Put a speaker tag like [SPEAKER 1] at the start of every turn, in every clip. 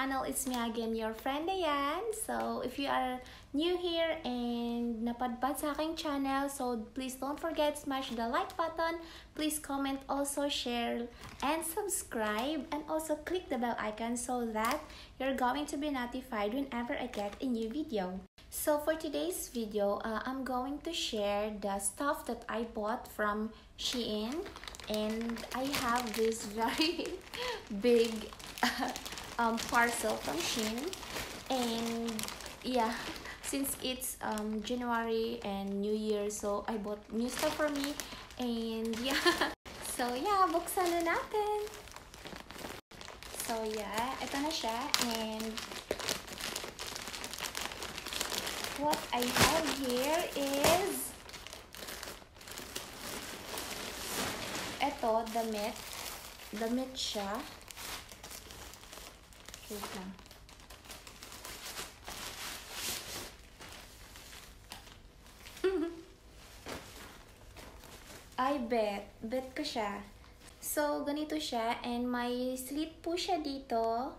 [SPEAKER 1] channel. It's me again, your friend Ayan. So, if you are new here and napadpad sa aking channel, so please don't forget smash the like button. Please comment, also share, and subscribe. And also click the bell icon so that you're going to be notified whenever I get a new video. So, for today's video, I'm going to share the stuff that I bought from Shein. And I have this very big parcel from Shein, and yeah, since it's January and New Year, so I bought new stuff for me, and yeah, so yeah, buksan na natin. So yeah, ito na siya, and what I have here is ito, damit siya. Wait lang. I bet ko siya. So, ganito siya, and may slit po siya dito.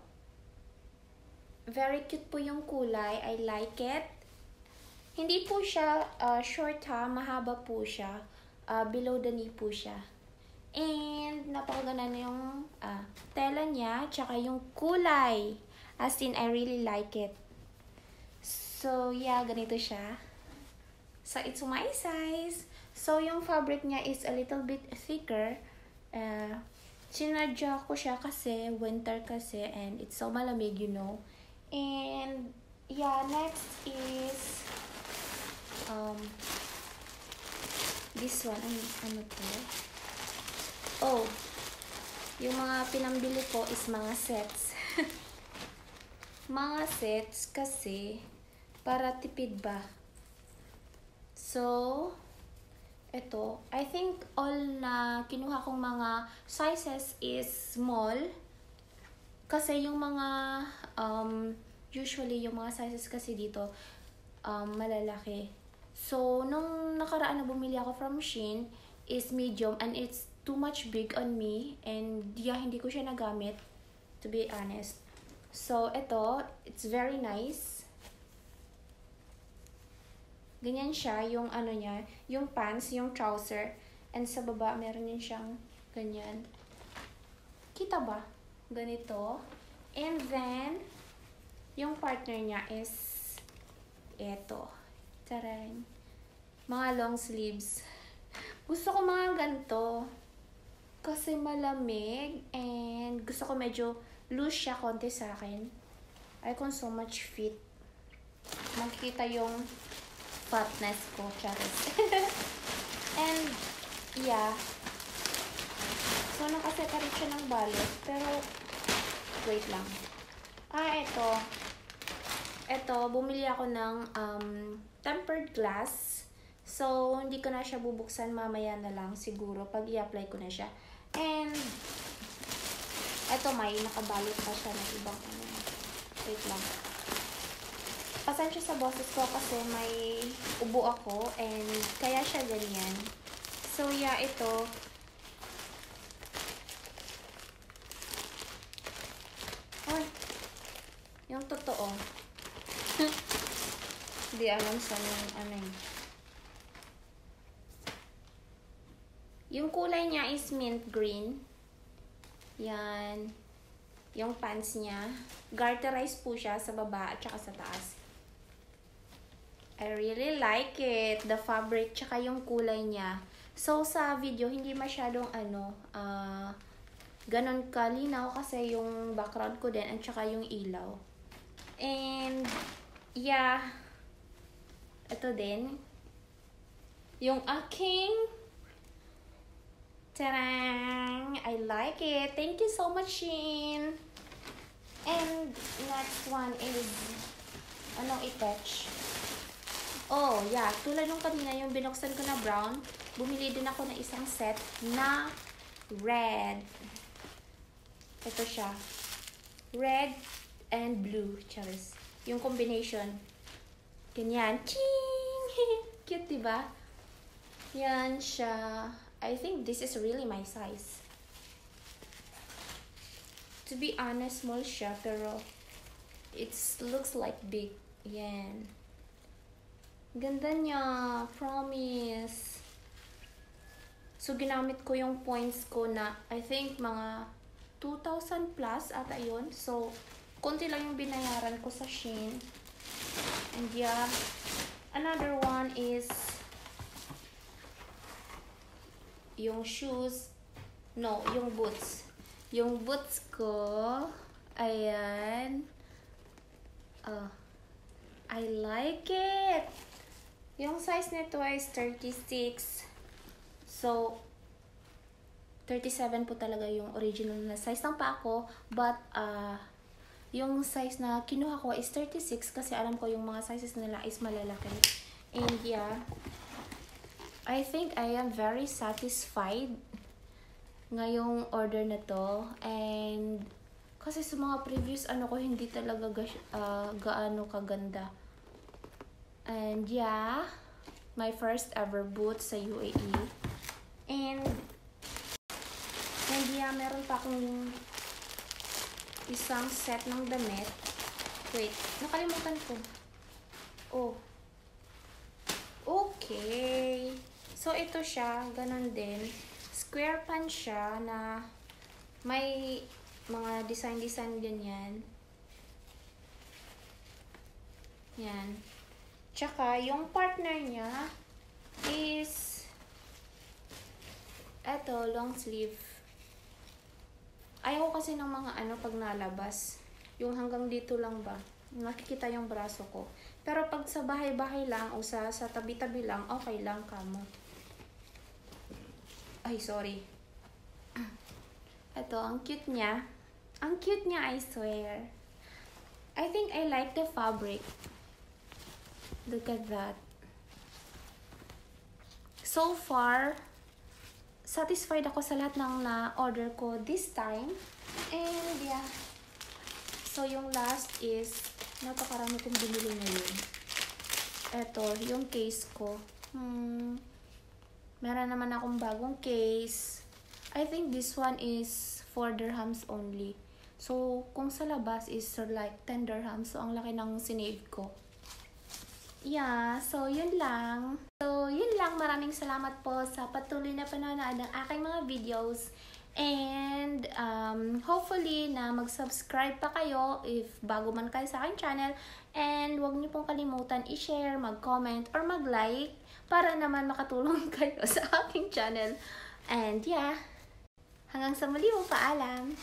[SPEAKER 1] Very cute po yung kulay. I like it. Hindi po siya short ha, mahaba po siya. Below the knee po siya. And napakaganda na yung tela niya, tsaka yung kulay. As in, I really like it. So, yeah, ganito siya. So, it's my size. So, yung fabric niya is a little bit thicker. Sinadya ko siya kasi, winter kasi, and it's so malamig, you know. And, yeah, next is, this one. Ano to? Oh, yung mga pinambili ko is mga sets. Mga sets kasi para tipid ba. So, ito. I think all na kinuha kong mga sizes is small. Kasi yung mga, usually yung mga sizes kasi dito, malalaki. So, nung nakaraan na bumili ako from Shein is medium, and it's too much big on me, and yeah, hindi ko siya nagamit, to be honest. So, ito, it's very nice. Ganyan siya, yung ano niya, yung pants, yung trouser, and sa baba, meron din siyang ganyan. Kita ba? Ganito. And then, yung partner niya is eto. Taran. Mga long sleeves. Gusto ko mga ganito. Kasi malamig, and gusto ko medyo loose siya konti sa akin. I can so much fit. Makikita yung fatness ko, charis. And, yeah. So, nakaseparate siya ng balot. Pero, wait lang. Ito. Ito, bumili ako ng tempered glass. So, hindi ko na siya bubuksan, mamaya na lang siguro pag i-apply ko na siya. And, eto may nakabalot pa siya ng ibang ano. Wait lang. Pasensya sa boses ko kasi may ubo ako, and kaya siya ganyan. So, yeah, ito. Ay, yung totoo. Hindi alam sa yung ano yun. Yung kulay niya is mint green. Yan. Yung pants niya. Garterized po siya sa baba at saka sa taas. I really like it. The fabric tsaka yung kulay niya. So, sa video, hindi masyadong ganon kalinaw kasi yung background ko din at saka yung ilaw. And, yeah. Ito din. Yung aking tarang! I like it. Thank you so much, Shein. And next one is anong i-touch? Oh, yeah. Tulad nung kanina, yung binuksan ko na brown, bumili din ako ng isang set na red. Ito siya. Red and blue. Charis. Yung combination. Ganyan. Ching! Cute, diba? Yan siya. I think this is really my size. To be honest, small siya, pero it looks like big. Yan. Ganda niya. Promise. So, ginamit ko yung points ko na, I think, mga 2,000 plus ata yun. So, konti lang yung binayaran ko sa Shein. And yeah, another one is yung shoes. No, yung boots. Yung boots ko, ayan. I like it. Yung size nito is 36. So, 37 po talaga yung original na size ng paa ko. But, yung size na kinuha ko is 36 kasi alam ko yung mga sizes nila is malalaki. And yeah, I think I am very satisfied ngayong order na to. And kasi sa mga previous ko hindi talaga gaano kaganda. And yeah, my first ever boots sa UAE. And yeah, meron pa akong isang set ng damit. Wait, nakalimutan ko. Oh. Okay. So, ito siya. Ganon din. Square pants siya na may mga design ganyan. Yan. Tsaka, yung partner niya is eto, long sleeve. Ayaw kasi ng mga pag nalabas. Yung hanggang dito lang ba. Nakikita yung braso ko. Pero pag sa bahay-bahay lang o sa tabi-tabi lang, okay lang kamo. Ay, sorry. Ito, ang cute niya. Ang cute niya, I swear. I think I like the fabric. Look at that. So far, satisfied ako sa lahat ng na-order ko this time. And yeah. So, yung last is, napakarami kong binili ngayon. Ito, yung case ko. Meron naman akong bagong case. I think this one is 4 dirhams only. So, kung sa labas is like 10 dirhams. So, ang laki ng sinave ko. Yeah, so yun lang. Maraming salamat po sa patuloy na panonood ng aking mga videos. And hopefully na mag-subscribe pa kayo if bago man kayo sa aking channel. And huwag niyo pong kalimutan i-share, mag-comment, or mag-like para naman makatulong kayo sa aking channel. And yeah, hanggang sa muli po, paalam!